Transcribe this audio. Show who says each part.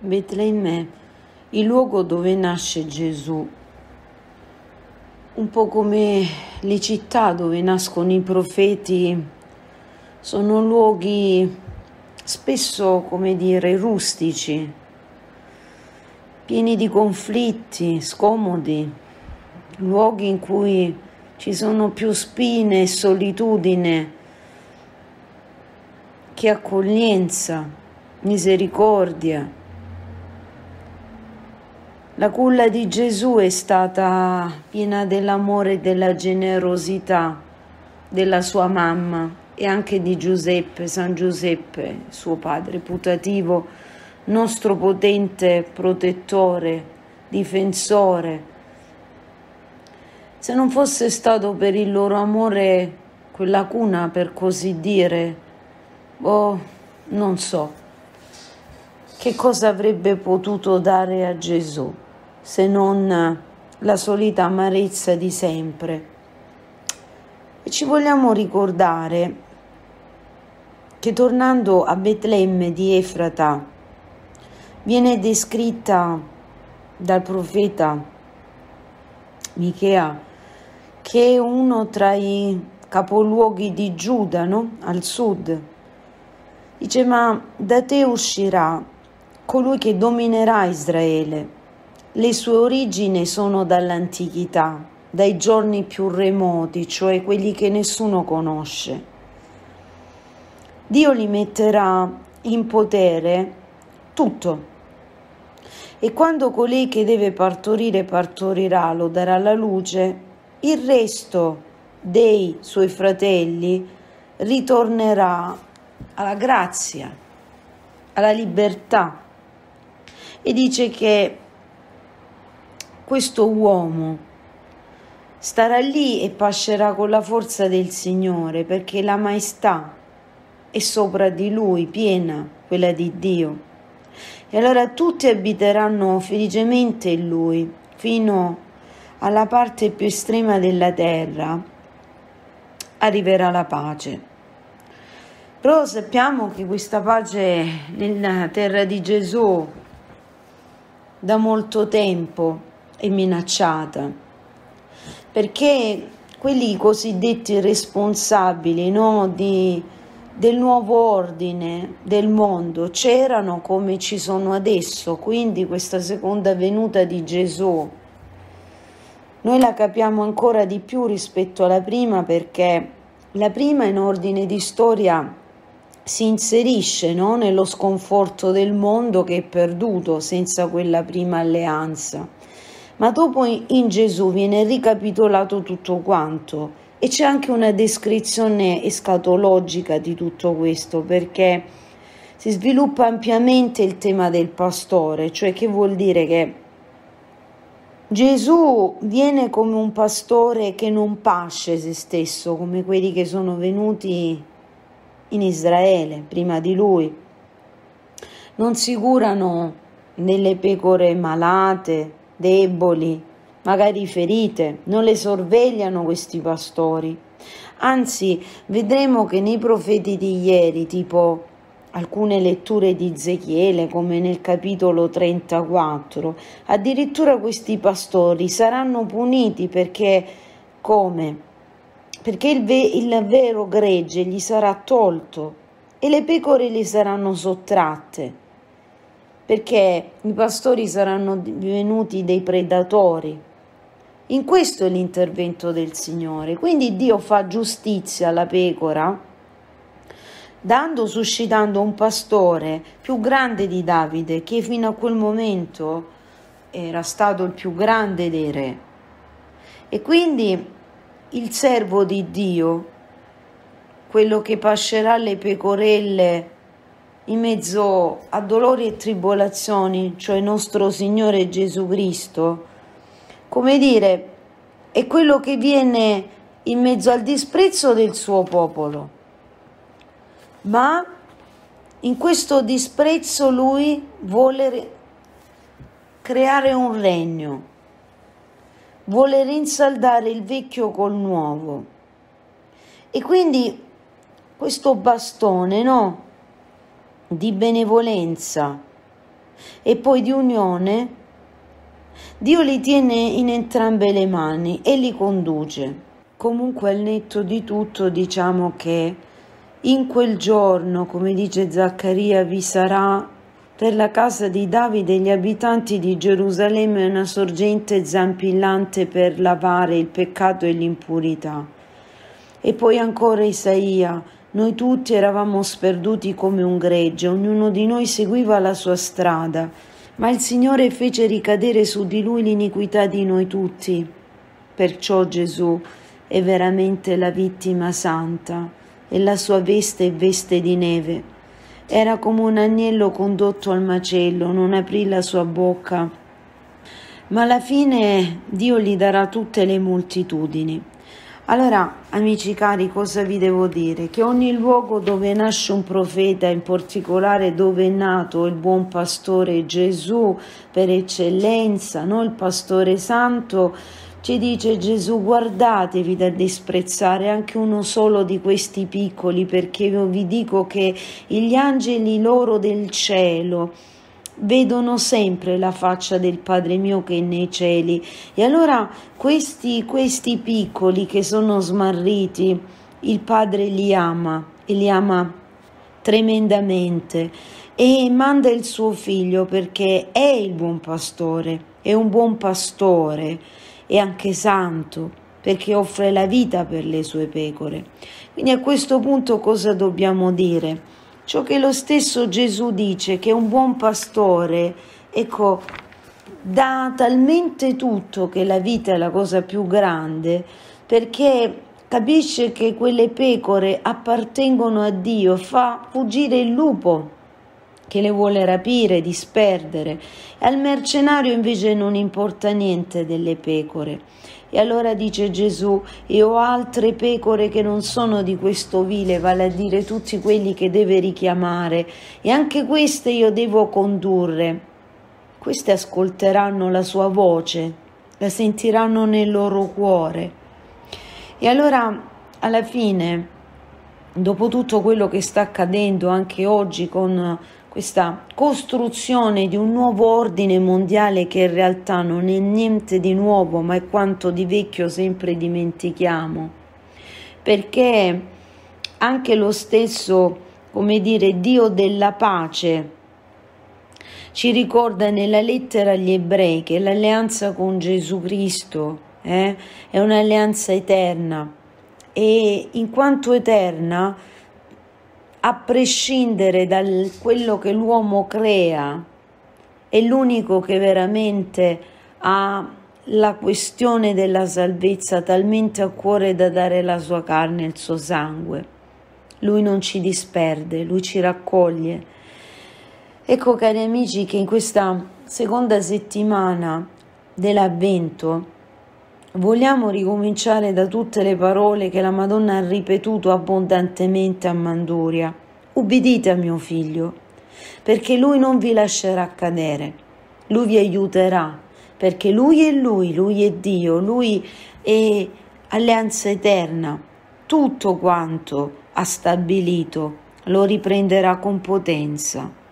Speaker 1: Betlemme è il luogo dove nasce Gesù, un po' come le città dove nascono i profeti, sono luoghi spesso, come dire, rustici, pieni di conflitti, scomodi, luoghi in cui ci sono più spine e solitudine che accoglienza, misericordia. La culla di Gesù è stata piena dell'amore e della generosità della sua mamma e anche di Giuseppe, San Giuseppe, suo padre putativo, nostro potente protettore, difensore. Se non fosse stato per il loro amore, quella cuna, per così dire, non so che cosa avrebbe potuto dare a Gesù, se non la solita amarezza di sempre. E ci vogliamo ricordare che tornando a Betlemme di Efrata viene descritta dal profeta Michea che è uno tra i capoluoghi di Giuda, no? Al sud. Dice: ma da te uscirà colui che dominerà Israele. Le sue origini sono dall'antichità, dai giorni più remoti, cioè quelli che nessuno conosce. Dio gli metterà in potere tutto. E quando colei che deve partorire partorirà, lo darà alla luce, il resto dei suoi fratelli ritornerà alla grazia, alla libertà. E dice che questo uomo starà lì e pascerà con la forza del Signore, perché la maestà è sopra di lui, piena, quella di Dio. E allora tutti abiteranno felicemente in lui, fino alla parte più estrema della terra arriverà la pace. Però sappiamo che questa pace nella terra di Gesù da molto tempo è minacciata, perché quelli cosiddetti responsabili, no, del nuovo ordine del mondo c'erano come ci sono adesso, quindi questa seconda venuta di Gesù noi la capiamo ancora di più rispetto alla prima, perché la prima in ordine di storia si inserisce, no, nello sconforto del mondo che è perduto senza quella prima alleanza. Ma dopo in Gesù viene ricapitolato tutto quanto e c'è anche una descrizione escatologica di tutto questo, perché si sviluppa ampiamente il tema del pastore, cioè che vuol dire che Gesù viene come un pastore che non pasce se stesso, come quelli che sono venuti in Israele prima di lui. Non si curano delle pecore malate, deboli, magari ferite, non le sorvegliano questi pastori. Anzi, vedremo che nei profeti di ieri, tipo alcune letture di Ezechiele, come nel capitolo 34, addirittura questi pastori saranno puniti perché come? Perché il vero gregge gli sarà tolto e le pecore gli saranno sottratte, perché i pastori saranno divenuti dei predatori. In questo è l'intervento del Signore. Quindi Dio fa giustizia alla pecora, suscitando un pastore più grande di Davide, che fino a quel momento era stato il più grande dei re. E quindi il servo di Dio, quello che pascerà le pecorelle in mezzo a dolori e tribolazioni, cioè nostro Signore Gesù Cristo, come dire, è quello che viene in mezzo al disprezzo del suo popolo, ma in questo disprezzo lui vuole creare un regno, vuole rinsaldare il vecchio col nuovo. E quindi questo bastone, no, di benevolenza, e poi di unione, Dio li tiene in entrambe le mani e li conduce. Comunque, al netto di tutto, diciamo che in quel giorno, come dice Zaccaria, vi sarà per la casa di Davide e gli abitanti di Gerusalemme una sorgente zampillante per lavare il peccato e l'impurità. E poi ancora Isaia: noi tutti eravamo sperduti come un gregge, ognuno di noi seguiva la sua strada, ma il Signore fece ricadere su di lui l'iniquità di noi tutti. Perciò Gesù è veramente la vittima santa e la sua veste è veste di neve. Era come un agnello condotto al macello, non aprì la sua bocca, ma alla fine Dio gli darà tutte le moltitudini. Allora, amici cari, cosa vi devo dire? Che ogni luogo dove nasce un profeta, in particolare dove è nato il buon pastore Gesù per eccellenza, no? Il pastore santo, ci dice Gesù: guardatevi da disprezzare anche uno solo di questi piccoli, perché io vi dico che gli angeli loro del cielo vedono sempre la faccia del Padre mio che è nei cieli. E allora questi piccoli che sono smarriti, il Padre li ama e li ama tremendamente e manda il suo figlio, perché è il buon pastore, è un buon pastore e anche santo, perché offre la vita per le sue pecore. Quindi a questo punto cosa dobbiamo dire? Ciò che lo stesso Gesù dice, che un buon pastore, ecco, dà talmente tutto che la vita è la cosa più grande, perché capisce che quelle pecore appartengono a Dio, fa fuggire il lupo che le vuole rapire, disperdere, e al mercenario invece non importa niente delle pecore. E allora dice Gesù: e ho altre pecore che non sono di questo vile, vale a dire tutti quelli che deve richiamare, e anche queste io devo condurre. Queste ascolteranno la sua voce, la sentiranno nel loro cuore. E allora, alla fine, dopo tutto quello che sta accadendo anche oggi con questa costruzione di un nuovo ordine mondiale, che in realtà non è niente di nuovo, ma è quanto di vecchio sempre dimentichiamo, perché anche lo stesso, come dire, Dio della pace ci ricorda nella lettera agli Ebrei che l'alleanza con Gesù Cristo è un'alleanza eterna, e in quanto eterna, a prescindere da quello che l'uomo crea, è l'unico che veramente ha la questione della salvezza talmente a cuore da dare la sua carne e il suo sangue. Lui non ci disperde, lui ci raccoglie. Ecco, cari amici, che in questa seconda settimana dell'Avvento vogliamo ricominciare da tutte le parole che la Madonna ha ripetuto abbondantemente a Manduria: ubbidite a mio figlio, perché lui non vi lascerà cadere, lui vi aiuterà, perché lui è Dio, lui è alleanza eterna, tutto quanto ha stabilito lo riprenderà con potenza.